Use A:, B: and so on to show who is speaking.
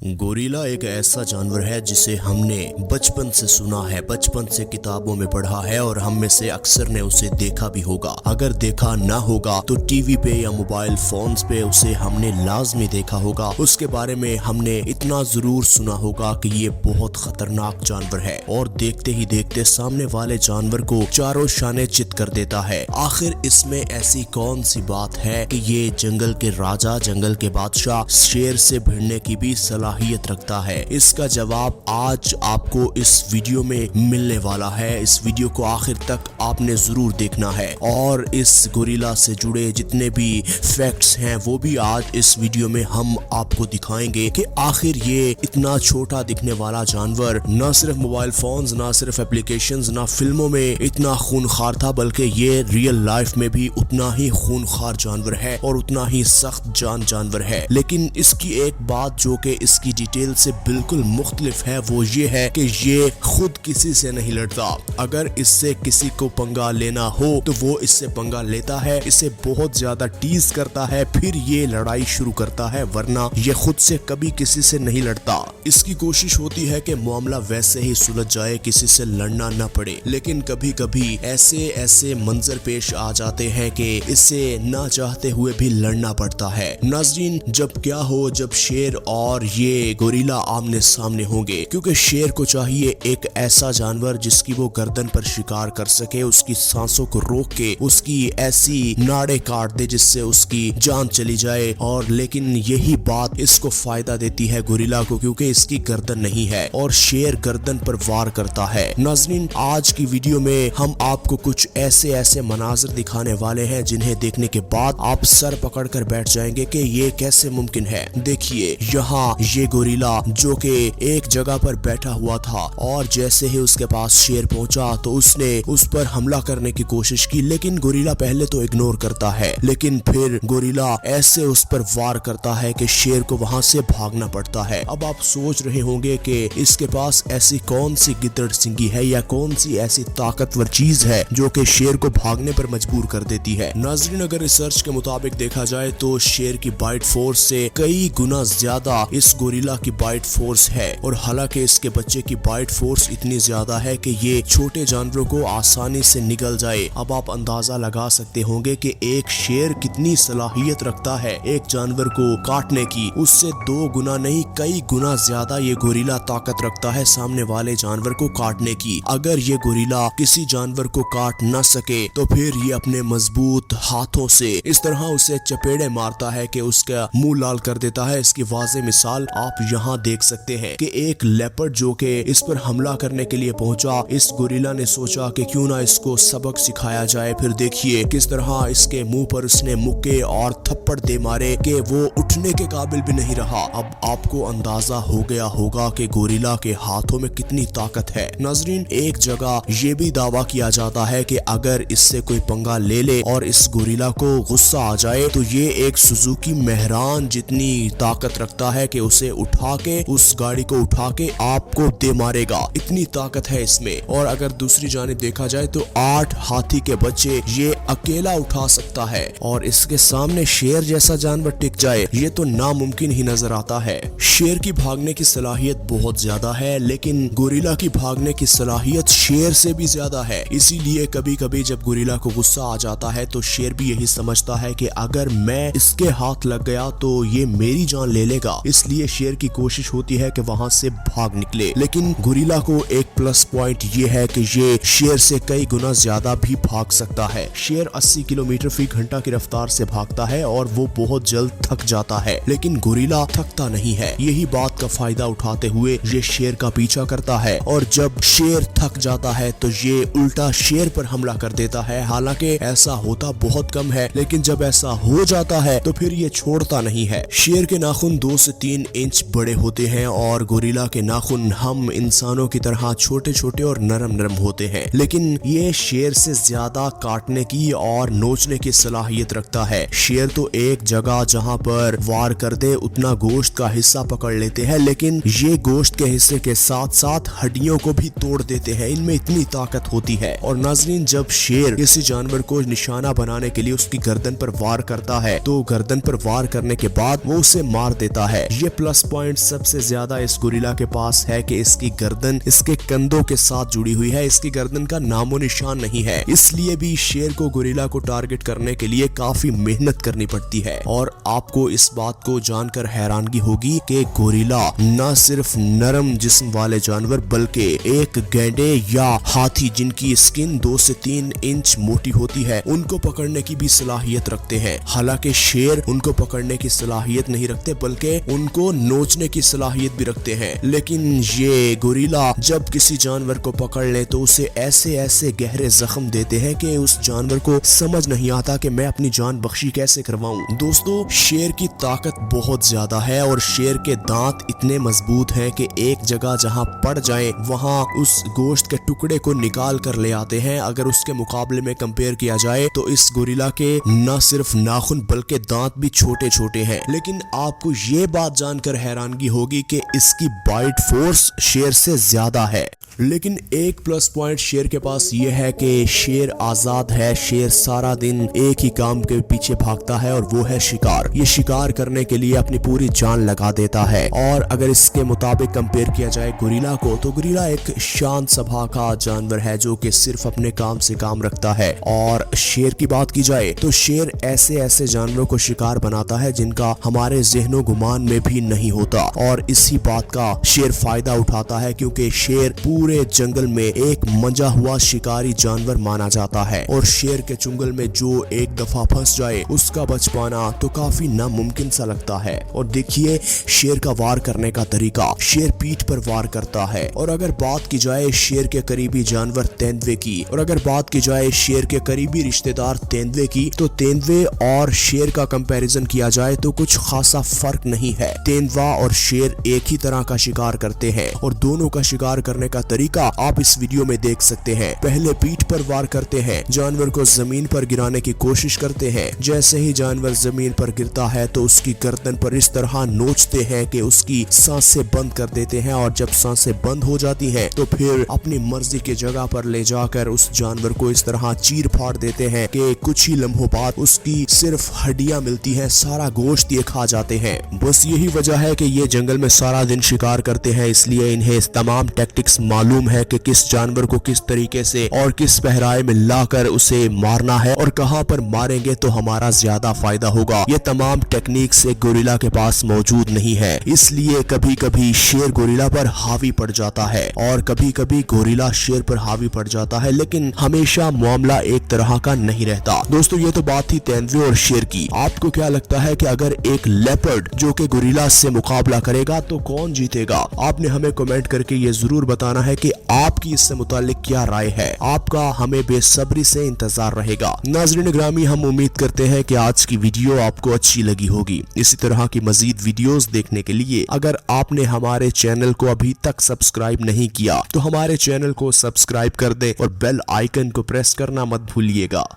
A: Gorilla एक ऐसा जानवर है जिसे हमने बचपन से सुना है, बचपन से किताबों में पढ़ा है और हम में से अक्सर ने उसे देखा भी होगा। अगर देखा ना होगा तो टीवी पे या मोबाइल फोन्स पे उसे हमने लाजमी देखा होगा। उसके बारे में हमने इतना जरूर सुना होगा कि ये बहुत खतरनाक जानवर है और देखते ही देखते सामने वाले जानवर को चारों शाने चित कर देता है। आखिर इसमें ऐसी कौन सी बात है कि ये जंगल के राजा, जंगल के बादशाह शेर से भिड़ने की भी सलाहियत रखता है? इसका जवाब आज आपको इस वीडियो में मिलने वाला है। इस वीडियो को आखिर तक आपने जरूर देखना है और इस गोरिल्ला से जुड़े जितने भी फैक्ट्स हैं वो भी आज इस वीडियो में हम आपको दिखाएंगे कि आखिर ये इतना छोटा दिखने वाला जानवर न सिर्फ मोबाइल फोन्स, ना सिर्फ एप्लीकेशंस, ना फिल्मों में इतना खूनखार था, बल्कि ये रियल लाइफ में भी उतना ही खूनखार जानवर है और उतना ही सख्त जानवर है। लेकिन इसकी एक बात जो कि इसकी डिटेल से बिल्कुल मुख्तलिफ है वो ये है कि ये खुद किसी से नहीं लड़ता। अगर इससे किसी को पंगा लेना हो तो वो इससे पंगा लेता है, इसे बहुत ज्यादा टीज करता है, फिर ये लड़ाई शुरू करता है, वरना ये खुद से कभी किसी से नहीं लड़ता। इसकी कोशिश होती है कि मामला वैसे ही सुलझ जाए, किसी से लड़ना न पड़े, लेकिन कभी कभी ऐसे मंजर पेश आ जाते हैं कि इसे ना चाहते हुए भी लड़ना पड़ता है। नाज़रीन, जब क्या हो, जब शेर और ये गोरिल्ला आमने सामने होंगे, क्योंकि शेर को चाहिए एक ऐसा जानवर जिसकी वो गर्दन पर शिकार कर सके, उसकी सांसों को रोक के उसकी ऐसी नाड़े काट दे जिससे उसकी जान चली जाए। और लेकिन यही बात इसको फायदा देती है गोरिल्ला को, क्योंकि इसकी गर्दन नहीं है और शेर गर्दन पर वार करता है। नाज़रीन, आज की वीडियो में हम आपको कुछ ऐसे मनाजिर दिखाने वाले हैं जिन्हें देखने के बाद आप सर पकड़ कर बैठ जाएंगे कि ये कैसे मुमकिन है। देखिए, यहाँ ये गोरिल्ला जो कि एक जगह पर बैठा हुआ था और जैसे ही उसके पास शेर पहुंचा तो उसने उस पर हमला करने की कोशिश की, लेकिन गोरिल्ला पहले तो इग्नोर करता है, लेकिन फिर गोरिल्ला ऐसे उस पर वार करता है कि शेर को वहां से भागना पड़ता है। अब आप सोच रहे होंगे कि इसके पास ऐसी कौन सी गिद्दड़ सिंगी है या कौन सी ऐसी ताकतवर चीज है जो कि शेर को भागने पर मजबूर कर देती है। नाज़रीन, अगर रिसर्च के मुताबिक देखा जाए तो शेर की बाइट फोर्स से कई गुना ज्यादा इस गोरिल्ला की बाइट फोर्स है और हालांकि इसके बच्चे की बाइट फोर्स इतनी ज्यादा है कि ये छोटे जानवरों को आसानी से निगल जाए। अब आप अंदाजा लगा सकते होंगे कि एक शेर कितनी सलाहियत रखता है एक जानवर को काटने की। उससे 2 गुना नहीं, कई गुना ज्यादा ये गोरिल्ला ताकत रखता है सामने वाले जानवर को काटने की। अगर ये गोरिल्ला किसी जानवर को काट न सके तो फिर ये अपने मजबूत हाथों से इस तरह उसे चपेड़े मारता है कि उसका मुंह लाल कर देता है। इसकी वाज़ेह मिसाल आप यहाँ देख सकते हैं कि एक लेपर्ड जो कि इस पर हमला करने के लिए पहुंचा, इस गोरिल्ला ने सोचा कि क्यों ना इसको सबक सिखाया जाए। फिर देखिए किस तरह इसके मुंह पर उसने मुक्के और थप्पड़ दे मारे कि वो उठने के काबिल भी नहीं रहा। अब आपको अंदाजा हो गया होगा कि गोरिल्ला के हाथों में कितनी ताकत है। नाज़रीन, एक जगह ये भी दावा किया जाता है कि अगर इससे कोई पंगा ले ले और इस गोरिल्ला को गुस्सा आ जाए तो ये एक सुजुकी मेहरान जितनी ताकत रखता है कि उसे उठा के, उस गाड़ी को उठा के आपको दे मारेगा। इतनी ताकत है इसमें। और अगर दूसरी जानिब देखा जाए तो 8 हाथी के बच्चे ये अकेला उठा सकता है और इसके सामने शेर जैसा जानवर टिक जाए ये तो नामुमकिन ही नजर आता है। शेर की भागने की सलाहियत बहुत ज्यादा है, लेकिन गोरिल्ला की भागने की सलाहियत शेर से भी ज्यादा है। इसीलिए कभी कभी जब गोरिल्ला को गुस्सा आ जाता है तो शेर भी यही समझता है कि अगर मैं इसके हाथ लग गया तो ये मेरी जान ले लेगा। इसलिए शेर की कोशिश होती है कि वहां से भाग निकले। लेकिन गोरिल्ला को एक प्लस पॉइंट ये है कि ये शेर से कई गुना ज्यादा भी भाग सकता है। शेर 80 किलोमीटर फी घंटा की रफ्तार से भागता है और वो बहुत जल्द थक जाता है, लेकिन गोरिल्ला थकता नहीं है। यही बात का फायदा उठाते हुए ये शेर का पीछा करता है और जब शेर थक जाता है तो ये उल्टा शेर पर हमला कर देता है। हालांकि ऐसा होता बहुत कम है, लेकिन जब ऐसा हो जाता है तो फिर ये छोड़ता नहीं है। शेर के नाखून 2 से 3 इंच बड़े होते हैं और गोरिल्ला के नाखून हम इंसानों की तरह छोटे छोटे और नरम होते हैं, लेकिन ये शेर से ज्यादा काटने की और नोचने की सलाहियत रखता है। शेर तो एक जगह जहां पर वार कर दे उतना गोश्त का हिस्सा पकड़ लेते हैं है, लेकिन ये गोश्त के हिस्से के साथ साथ हड्डियों को भी तोड़ देते हैं। इनमें इतनी ताकत होती है। और नाजरीन, जब शेर किसी जानवर को निशाना बनाने के लिए उसकी गर्दन पर वार करता है तो गर्दन पर वार करने के बाद वो उसे मार देता है। ये प्लस पॉइंट सबसे ज्यादा इस गोरिल्ला के पास है कि इसकी गर्दन इसके कंधों के साथ जुड़ी हुई है। इसकी गर्दन का नामो निशान नहीं है। इसलिए भी शेर को गोरिल्ला को टारगेट करने के लिए काफी मेहनत करनी पड़ती है। और आपको इस बात को जानकर हैरानगी होगी कि गोरिल्ला न सिर्फ नरम जिस्म वाले जानवर बल्कि एक गैंडे या हाथी जिनकी स्किन 2 से 3 इंच मोटी होती है उनको पकड़ने की भी सलाहियत रखते हैं। हालांकि शेर उनको पकड़ने की सलाहियत नहीं रखते बल्कि उनको नोचने की सलाहियत भी रखते हैं। लेकिन ये गोरिल्ला जब किसी जानवर को पकड़ ले तो उसे ऐसे ऐसे गहरे जख्म देते हैं कि उस जानवर को समझ नहीं आता कि मैं अपनी जान बख्शी कैसे करवाऊं। दोस्तों, शेर की ताकत बहुत ज्यादा है और शेर के दांत इतने मजबूत हैं कि एक जगह जहां पड़ जाए वहां उस गोश्त के टुकड़े को निकाल कर ले आते हैं। अगर उसके मुकाबले में कंपेयर किया जाए तो इस गोरिल्ला के न सिर्फ नाखून बल्कि दांत भी छोटे छोटे हैं। लेकिन आपको ये बात जानकर हैरानगी होगी कि इसकी बाइट फोर्स शेर से ज्यादा है। लेकिन एक प्लस पॉइंट शेर के पास ये है कि शेर आजाद है। शेर सारा दिन एक ही काम के पीछे भागता है और वो है शिकार। ये शिकार करने के लिए अपनी पूरी जान लगा देता है। और अगर इसके मुताबिक कंपेयर किया जाए गोरिल्ला को तो गोरिल्ला एक शांत स्वभाव का जानवर है जो कि सिर्फ अपने काम से काम रखता है। और शेर की बात की जाए तो शेर ऐसे ऐसे जानवरों को शिकार बनाता है जिनका हमारे ज़हनो गुमान में भी नहीं होता। और इसी बात का शेर फायदा उठाता है क्योंकि शेर पूरे जंगल में एक मंजा हुआ शिकारी जानवर माना जाता है। और शेर के चुंगल में जो एक दफा फंस जाए उसका बच पाना तो काफी नामुमकिन सा लगता है। और देखिए शेर का वार करने का तरीका, शेर पीठ पर वार करता है। और अगर बात की जाए शेर के करीबी जानवर तेंदुए की, और अगर बात की जाए शेर के करीबी रिश्तेदार तेंदुए की, तो तेंदुए और शेर का कंपैरिजन किया जाए तो कुछ खासा फर्क नहीं है। तेंदुआ और शेर एक ही तरह का शिकार करते हैं और दोनों का शिकार करने का तरीका आप इस वीडियो में देख सकते हैं। पहले पीठ पर वार करते हैं, जानवर को जमीन पर गिराने की कोशिश करते हैं। जैसे ही जानवर जमीन पर गिरता है तो उसकी गर्दन पर इस तरह नोचते हैं कि उसकी सांसें बंद कर देते हैं। और जब सांसें बंद हो जाती हैं तो फिर अपनी मर्जी की जगह पर ले जाकर उस जानवर को इस तरह चीर फाड़ देते हैं कि कुछ ही लम्हों बाद उसकी सिर्फ हड्डियां मिलती हैं, सारा गोश्त ये खा जाते हैं। बस यही वजह है कि ये जंगल में सारा दिन शिकार करते हैं, इसलिए इन्हें तमाम टैक्टिक्स मालूम है कि किस जानवर को किस तरीके से और किस पहराए में लाकर उसे मारना है और कहां पर मारेंगे तो हमारा ज्यादा फायदा होगा। ये तमाम टेक्निक्स एक गोरिल्ला के पास मौजूद नहीं है। इसलिए कभी कभी शेर गोरिल्ला पर हावी पड़ जाता है और कभी कभी गोरिल्ला शेर पर हावी पड़ जाता है, लेकिन हमेशा मामला एक तरह का नहीं रहता। दोस्तों, ये तो बात थी तेंदुए और शेर की। आपको क्या लगता है कि अगर एक लेपर्ड जो कि गोरिल्ला से मुकाबला करेगा तो कौन जीतेगा? आपने हमें कमेंट करके ये जरूर बताना है कि आपकी इससे मुतालिक क्या राय है। आपका हमें बेसब्री से इंतजार रहेगा। नाज़रीन ग्रामी, हम उम्मीद करते हैं कि आज की वीडियो आपको अच्छी लगी होगी। इसी तरह की मजीद वीडियोस देखने के लिए अगर आपने हमारे चैनल को अभी तक सब्सक्राइब नहीं किया तो हमारे चैनल को सब्सक्राइब कर दें और बेल आइकन को प्रेस करना मत भूलिएगा।